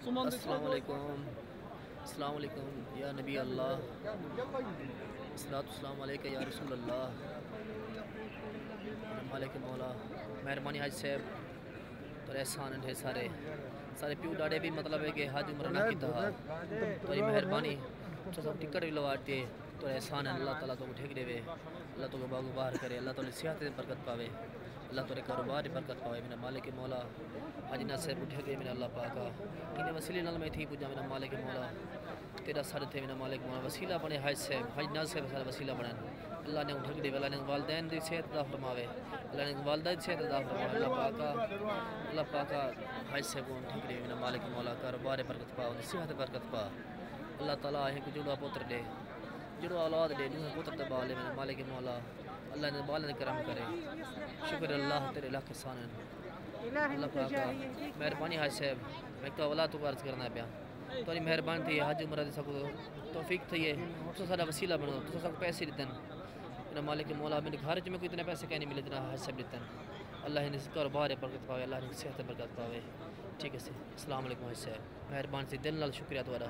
السلام علیکم، السلام علیکم یا نبی اللہ، السلام علیکم یا رسول اللہ، مالک مولا مہربانی حج صاحب تو احسان ہے سارے پیو ڈاڑے بھی مطلب ہے کہ حج عمر نہ کیتا تاری مہربانی تو سب ٹکٹ بھی لواتے تو احسان ہے اللہ تعالیٰ تو ٹھیک دے وے، اللہ تو باغ باہر کرے، اللہ تعالیٰ صحت میں برکت پاوے، اللہ تعالیٰ کاروبار میں برکت پاوے، میرا مالک مولا حج نہ صاحب ٹھیک دے میرا اللہ پاکا انہیں وسیلے نال میں تھی پجا میرا مالک مولا تیرا سر تھے میرا مالک مولا وسیلہ بنے حج صاحب حج نہ صاحب سارا وسیلہ بنن اللہ نے ٹھیک دے، اللہ نے والدین دی صحت عطا فرماوے، اللہ نے والدہ دی صحت عطا فرماوے، اللہ پاکا حج صاحب کو ٹھیک دے میرا مالک مولا کاروبار برکت پا صحت برکت پا، اللہ تعالیٰ ایک جڑا پتر دے جڑو اولاد دے دوسرے پتر دبا لے میرا مالک مولا اللہ نے بالن کرم کرے، شکر اللہ تیرے لاکھ احسان اللہ پاکا مہربانی حج صاحب میں تو اولاد تو عرض کرنا پیا تاری مہربانی تھی حج عمرہ دے سکو توفیق تھی ہے تو سارا وسیلہ بنو تو سب پیسے دیتن میرا مالک مولا میرے گھر میں کوئی اتنے پیسے کہیں نہیں ملے جنا حج صاحب دیتن اللہ نے کاروبار برکت پاوے، اللہ نے صحت برکت پاوے، ٹھیک ہے السلام علیکم حج صاحب مہربانی سے دل نال شکریہ تمہارا۔